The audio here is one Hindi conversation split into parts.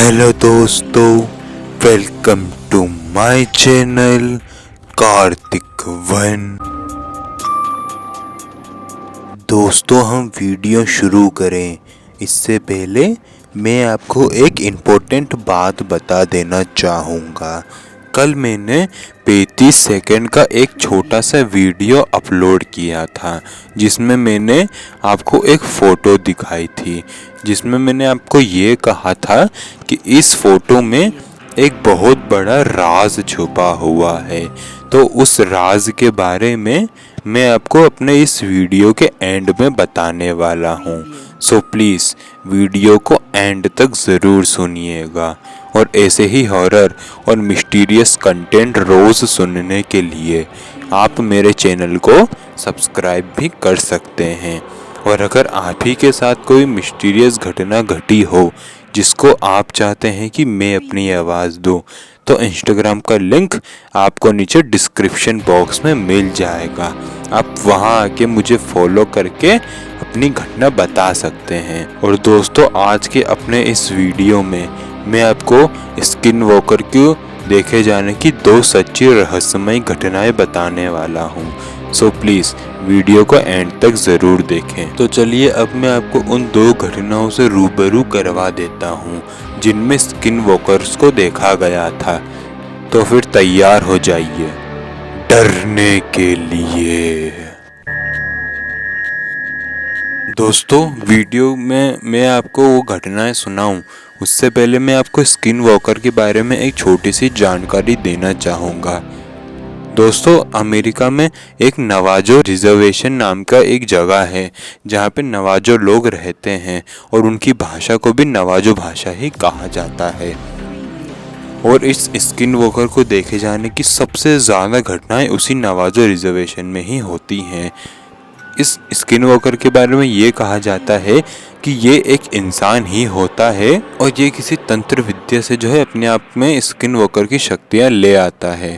हेलो दोस्तों, welcome to my channel Kartik one. दोस्तों, हम वीडियो शुरू करें इससे पहले मैं आपको एक इम्पोर्टेंट बात बता देना चाहूँगा। कल मैंने 35 सेकंड का एक छोटा सा वीडियो अपलोड किया था जिसमें मैंने आपको एक फ़ोटो दिखाई थी, जिसमें मैंने आपको ये कहा था कि इस फ़ोटो में एक बहुत बड़ा राज छुपा हुआ है। तो उस राज के बारे में मैं आपको अपने इस वीडियो के एंड में बताने वाला हूँ। सो प्लीज़ वीडियो को एंड तक ज़रूर सुनिएगा और ऐसे ही हॉरर और मिस्टीरियस कंटेंट रोज़ सुनने के लिए आप मेरे चैनल को सब्सक्राइब भी कर सकते हैं। और अगर आप ही के साथ कोई मिस्टीरियस घटना घटी हो जिसको आप चाहते हैं कि मैं अपनी आवाज़ दूं, तो इंस्टाग्राम का लिंक आपको नीचे डिस्क्रिप्शन बॉक्स में मिल जाएगा। आप वहां आके मुझे फॉलो करके अपनी घटना बता सकते हैं। और दोस्तों, आज के अपने इस वीडियो में मैं आपको स्किन वॉकर को देखे जाने की 2 सच्ची रहस्यमय घटनाएं बताने वाला हूँ। सो प्लीज़ वीडियो को एंड तक ज़रूर देखें। तो चलिए अब मैं आपको उन 2 घटनाओं से रूबरू करवा देता हूँ जिनमें स्किन वॉकर्स को देखा गया था। तो फिर तैयार हो जाइए डरने के लिए। दोस्तों, वीडियो में मैं आपको वो घटनाएं सुनाऊं उससे पहले मैं आपको स्किन वॉकर के बारे में एक छोटी सी जानकारी देना चाहूँगा। दोस्तों, अमेरिका में एक नवाजो रिजर्वेशन नाम का एक जगह है जहाँ पे नवाजो लोग रहते हैं और उनकी भाषा को भी नवाजो भाषा ही कहा जाता है। और इस स्किन वॉकर को देखे जाने की सबसे ज़्यादा घटनाएं उसी नवाजो रिजर्वेशन में ही होती हैं। इस स्किन वॉकर के बारे में ये कहा जाता है कि ये एक इंसान ही होता है और ये किसी तंत्र विद्या से जो है अपने आप में स्किन वॉकर की शक्तियाँ ले आता है।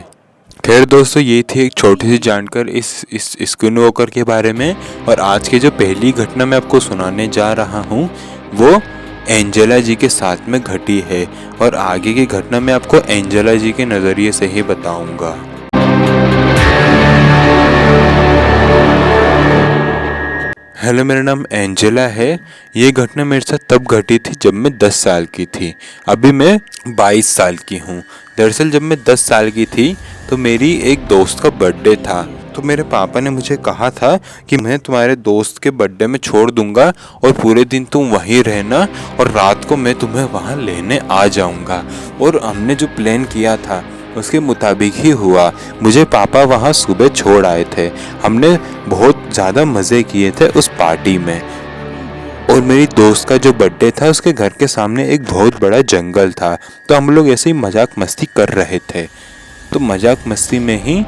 खैर दोस्तों, ये थी एक छोटी सी जानकारी इस स्किन वॉकर के बारे में। और आज की जो पहली घटना मैं आपको सुनाने जा रहा हूँ वो एंजेला जी के साथ में घटी है और आगे की घटना मैं आपको एंजेला जी के नज़रिए से ही बताऊँगा। हेलो, मेरा नाम एंजेला है। ये घटना मेरे साथ तब घटी थी जब मैं 10 साल की थी। अभी मैं 22 साल की हूँ। दरअसल जब मैं 10 साल की थी तो मेरी एक दोस्त का बर्थडे था। तो मेरे पापा ने मुझे कहा था कि मैं तुम्हारे दोस्त के बर्थडे में छोड़ दूंगा और पूरे दिन तुम वहीं रहना और रात को मैं तुम्हें वहाँ लेने आ जाऊँगा। और हमने जो प्लान किया था उसके मुताबिक ही हुआ। मुझे पापा वहाँ सुबह छोड़ आए थे। हमने बहुत ज़्यादा मज़े किए थे उस पार्टी में। और मेरी दोस्त का जो बर्थडे था उसके घर के सामने एक बहुत बड़ा जंगल था। तो हम लोग ऐसे ही मजाक मस्ती कर रहे थे। तो मजाक मस्ती में ही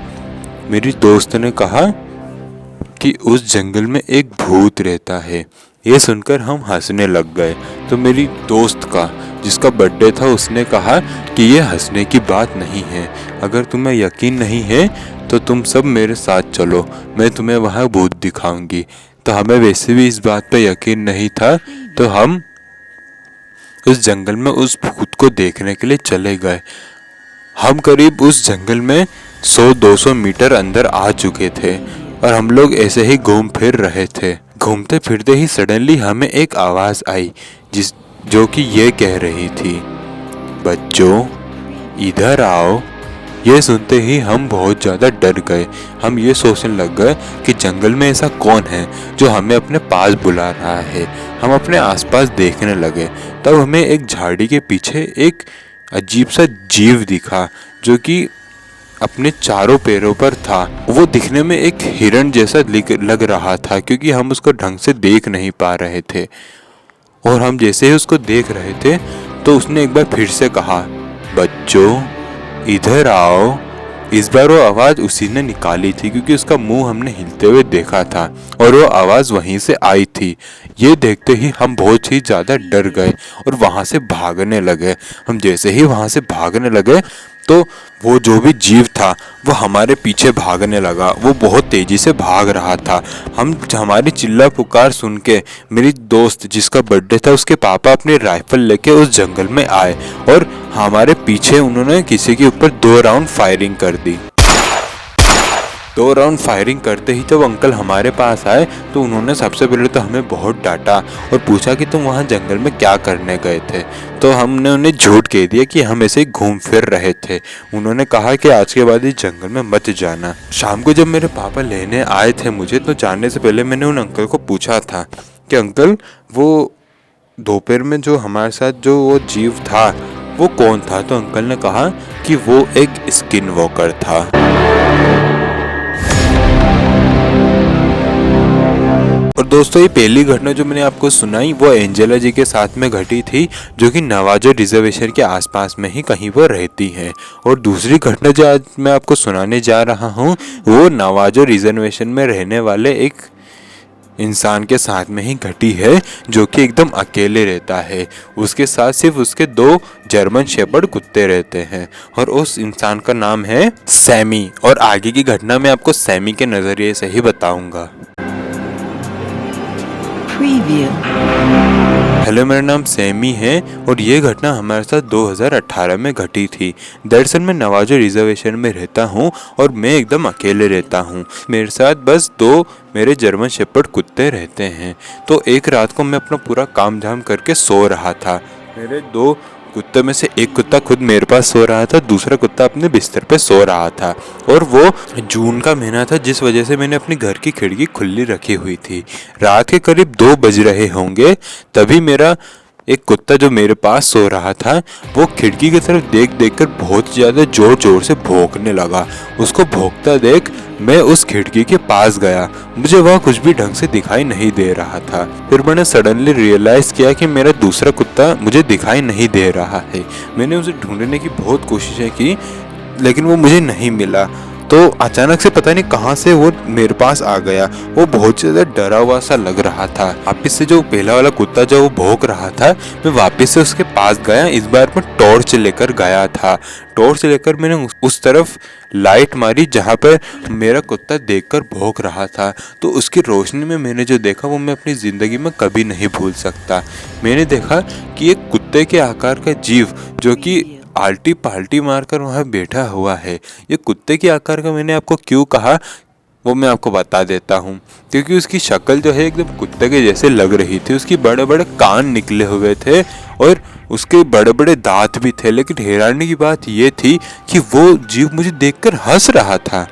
मेरी दोस्त ने कहा कि उस जंगल में एक भूत रहता है। ये सुनकर हम हंसने लग गए। तो मेरी दोस्त का जिसका बर्थडे था उसने कहा कि ये हंसने की बात नहीं है, अगर तुम्हें यकीन नहीं है तो तुम सब मेरे साथ चलो, मैं तुम्हें वहाँ भूत दिखाऊंगी। तो हमें वैसे भी इस बात पे यकीन नहीं था, तो हम उस जंगल में उस भूत को देखने के लिए चले गए। हम करीब उस जंगल में 100-200 मीटर अंदर आ चुके थे और हम लोग ऐसे ही घूम फिर रहे थे। घूमते फिरते ही सडनली हमें एक आवाज़ आई जो कि ये कह रही थी, बच्चों इधर आओ। ये सुनते ही हम बहुत ज़्यादा डर गए। हम ये सोचने लग गए कि जंगल में ऐसा कौन है जो हमें अपने पास बुला रहा है। हम अपने आसपास देखने लगे। तब हमें एक झाड़ी के पीछे एक अजीब सा जीव दिखा जो कि अपने चारों पैरों पर था। वो दिखने में एक हिरण जैसा लग रहा था क्योंकि हम उसको ढंग से देख नहीं पा रहे थे। और हम जैसे ही उसको देख रहे थे तो उसने एक बार फिर से कहा, बच्चों इधर आओ। इस बार वो आवाज़ उसी ने निकाली थी क्योंकि उसका मुंह हमने हिलते हुए देखा था और वो आवाज़ वहीं से आई थी। ये देखते ही हम बहुत ही ज़्यादा डर गए और वहाँ से भागने लगे। हम जैसे ही वहाँ से भागने लगे तो वो जो भी जीव था वो हमारे पीछे भागने लगा। वो बहुत तेजी से भाग रहा था। हमारी चिल्ला पुकार सुन के मेरी दोस्त जिसका बर्थडे था उसके पापा अपनी राइफल लेके उस जंगल में आए और हमारे पीछे उन्होंने किसी के ऊपर 2 राउंड फायरिंग कर दी। 2 राउंड फायरिंग करते ही जब अंकल हमारे पास आए तो उन्होंने सबसे पहले तो हमें बहुत डांटा और पूछा कि तुम वहाँ जंगल में क्या करने गए थे। तो हमने उन्हें झूठ कह दिया कि हम ऐसे ही घूम फिर रहे थे। उन्होंने कहा कि आज के बाद इस जंगल में मत जाना। शाम को जब मेरे पापा लेने आए थे मुझे, तो जाने से पहले मैंने उन अंकल को पूछा था कि अंकल वो दोपहर में जो हमारे साथ जो वो जीव था वो कौन था। तो अंकल ने कहा कि वो एक स्किन वॉकर था। और दोस्तों ये पहली घटना जो मैंने आपको सुनाई वो एंजेला जी के साथ में घटी थी, जो कि नवाजो रिजर्वेशन के आसपास में ही कहीं पर रहती है। और दूसरी घटना जो आज मैं आपको सुनाने जा रहा हूँ वो नवाजो रिजर्वेशन में रहने वाले एक इंसान के साथ में ही घटी है, जो कि एकदम अकेले रहता है। उसके साथ सिर्फ उसके 2 जर्मन शेपर्ड कुत्ते रहते हैं और उस इंसान का नाम है सैमी। और आगे की घटना मैं आपको सैमी के नज़रिए से ही बताऊंगा। हेलो, मेरा नाम सैमी है और ये घटना हमारे साथ 2018 में घटी थी। दरअसल मैं नवाजो रिजर्वेशन में रहता हूँ और मैं एकदम अकेले रहता हूँ। मेरे साथ बस 2 मेरे जर्मन शेपर्ड कुत्ते रहते हैं। तो एक रात को मैं अपना पूरा काम धाम करके सो रहा था। मेरे 2 कुत्ते में से एक कुत्ता खुद मेरे पास सो रहा था, दूसरा कुत्ता अपने बिस्तर पे सो रहा था। और वो जून का महीना था, जिस वजह से मैंने अपनी घर की खिड़की खुली रखी हुई थी। रात के करीब 2 बज रहे होंगे, तभी मेरा एक कुत्ता जो मेरे पास सो रहा था वो खिड़की की तरफ देख देख कर बहुत ज़्यादा जोर जोर से भौंकने लगा। उसको भौंकता देख मैं उस खिड़की के पास गया। मुझे वह कुछ भी ढंग से दिखाई नहीं दे रहा था। फिर मैंने सडनली रियलाइज़ किया कि मेरा दूसरा कुत्ता मुझे दिखाई नहीं दे रहा है। मैंने उसे ढूंढने की बहुत कोशिशें की लेकिन वो मुझे नहीं मिला। तो अचानक से पता नहीं कहाँ से वो मेरे पास आ गया। वो बहुत ज़्यादा डरा हुआ सा लग रहा था। वापिस से जो पहला वाला कुत्ता जो वो भौंक रहा था, मैं वापस से उसके पास गया। इस बार मैं टॉर्च लेकर गया था। टॉर्च लेकर मैंने उस तरफ लाइट मारी जहाँ पर मेरा कुत्ता देखकर भौंक रहा था। तो उसकी रोशनी में मैंने जो देखा वो मैं अपनी ज़िंदगी में कभी नहीं भूल सकता। मैंने देखा कि एक कुत्ते के आकार का जीव जो कि आल्टी पाल्टी मारकर वहाँ बैठा हुआ है। ये कुत्ते के आकार का मैंने आपको क्यों कहा वो मैं आपको बता देता हूँ। क्योंकि उसकी शक्ल जो है एकदम कुत्ते के जैसे लग रही थी। उसकी बड़े बड़े कान निकले हुए थे और उसके बड़े बड़े दांत भी थे। लेकिन हैरानी की बात ये थी कि वो जीव मुझे देखकर हंस रहा था।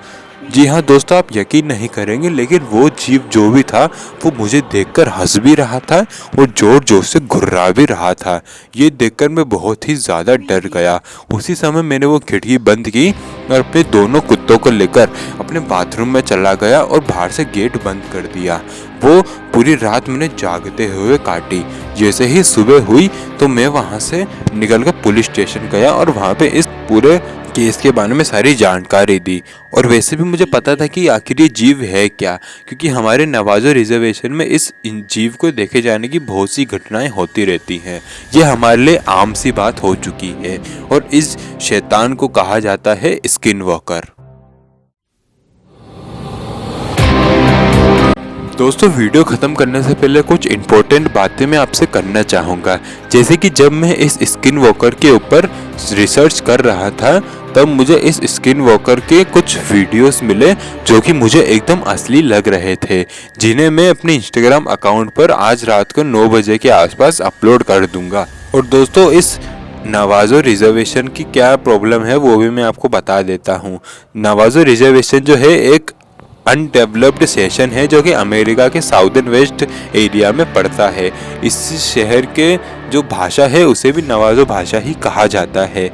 जी हाँ दोस्तों, आप यकीन नहीं करेंगे लेकिन वो जीव जो भी था वो मुझे देखकर हंस भी रहा था और जोर जोर से घुर्रा भी रहा था। ये देखकर मैं बहुत ही ज़्यादा डर गया। उसी समय मैंने वो खिड़की बंद की और अपने दोनों कुत्तों को लेकर अपने बाथरूम में चला गया और बाहर से गेट बंद कर दिया। वो पूरी रात मैंने जागते हुए काटी। जैसे ही सुबह हुई तो मैं वहाँ से निकलकर पुलिस स्टेशन गया और वहाँ पे इस पूरे केस के बारे में सारी जानकारी दी। और वैसे भी मुझे पता था कि आखिर ये जीव है क्या, क्योंकि हमारे नवाजो रिजर्वेशन में इस जीव को देखे जाने की बहुत सी घटनाएं होती रहती हैं। ये हमारे लिए आम सी बात हो चुकी है और इस शैतान को कहा जाता है स्किन वॉकर। दोस्तों, वीडियो ख़त्म करने से पहले कुछ इम्पोर्टेंट बातें मैं आपसे करना चाहूँगा। जैसे कि जब मैं इस स्किन वॉकर के ऊपर रिसर्च कर रहा था तब मुझे इस स्किन वॉकर के कुछ वीडियोस मिले जो कि मुझे एकदम असली लग रहे थे, जिन्हें मैं अपने इंस्टाग्राम अकाउंट पर आज रात को 9 बजे के आसपास अपलोड कर दूँगा। और दोस्तों, इस नवाजो रिजर्वेशन की क्या प्रॉब्लम है वो भी मैं आपको बता देता हूँ। नवाजो रिजर्वेशन जो है एक अनडेवलप्ड सेशन है जो कि अमेरिका के साउदर्न वेस्ट एरिया में पड़ता है। इस शहर के जो भाषा है उसे भी नवाजो भाषा ही कहा जाता है।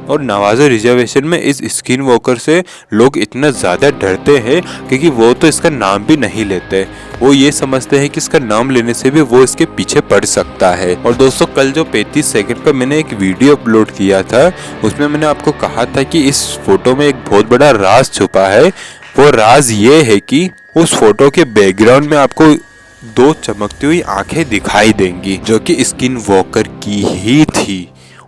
और नवाजो रिजर्वेशन में इस स्किन वॉकर से लोग इतना ज़्यादा डरते हैं क्योंकि वो तो इसका नाम भी नहीं लेते। वो ये समझते हैं कि इसका नाम लेने से भी वो इसके पीछे पड़ सकता है। और दोस्तों, कल जो 35 सेकंड का मैंने एक वीडियो अपलोड किया था उसमें मैंने आपको कहा था कि इस फोटो में एक बहुत बड़ा राज छुपा है। वो राज ये है कि उस फोटो के बैकग्राउंड में आपको 2 चमकती हुई आंखें दिखाई देंगी जो कि स्किन वॉकर की ही थी।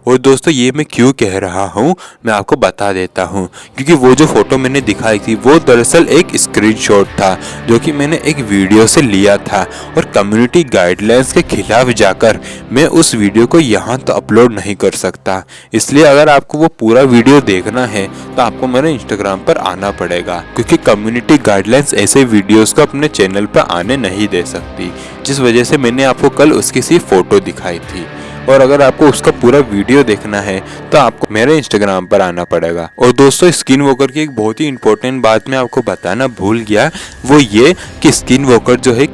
और दोस्तों ये मैं क्यों कह रहा हूँ मैं आपको बता देता हूँ, क्योंकि वो जो फोटो मैंने दिखाई थी वो दरअसल एक स्क्रीनशॉट था जो कि मैंने एक वीडियो से लिया था, और कम्युनिटी गाइडलाइंस के खिलाफ जाकर मैं उस वीडियो को यहाँ तो अपलोड नहीं कर सकता। इसलिए अगर आपको वो पूरा वीडियो देखना है तो आपको मेरे इंस्टाग्राम पर आना पड़ेगा, क्योंकि कम्युनिटी गाइडलाइंस ऐसे वीडियोस को अपने चैनल पर आने नहीं दे सकती, जिस वजह से मैंने आपको कल उसकी सिर्फ फोटो दिखाई थी। और अगर आपको उसका पूरा वीडियो देखना है तो आपको मेरे इंस्टाग्राम पर आना पड़ेगा। और दोस्तों स्किन वॉकर की एक बहुत ही इंपॉर्टेंट बात मैं आपको बताना भूल गया, वो ये कि स्किन वॉकर जो है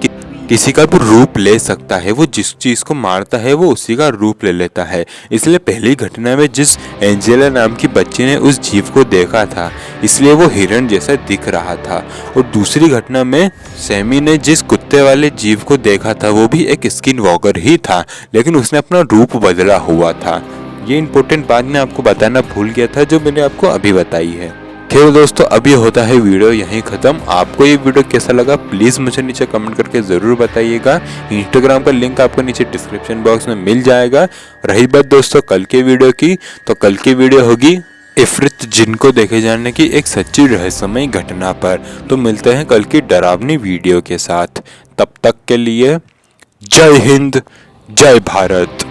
किसी का भी रूप ले सकता है। वो जिस चीज को मारता है वो उसी का रूप ले लेता है। इसलिए पहली घटना में जिस एंजेला नाम की बच्ची ने उस जीव को देखा था इसलिए वो हिरण जैसा दिख रहा था, और दूसरी घटना में सैमी ने जिस कुत्ते वाले जीव को देखा था वो भी एक स्किन वॉकर ही था, लेकिन उसने अपना रूप बदला हुआ था। ये इंपॉर्टेंट बात मैं आपको बताना भूल गया था जो मैंने आपको अभी बताई है। खैर दोस्तों अभी होता है वीडियो यहीं खत्म। आपको ये वीडियो कैसा लगा प्लीज मुझे नीचे कमेंट करके जरूर बताइएगा। इंस्टाग्राम का लिंक आपको नीचे डिस्क्रिप्शन बॉक्स में मिल जाएगा। रही बात दोस्तों कल के वीडियो की, तो कल की वीडियो होगी इफरित जिन को देखे जाने की एक सच्ची रहस्यमय घटना पर। तो मिलते हैं कल की डरावनी वीडियो के साथ। तब तक के लिए जय हिंद, जय भारत।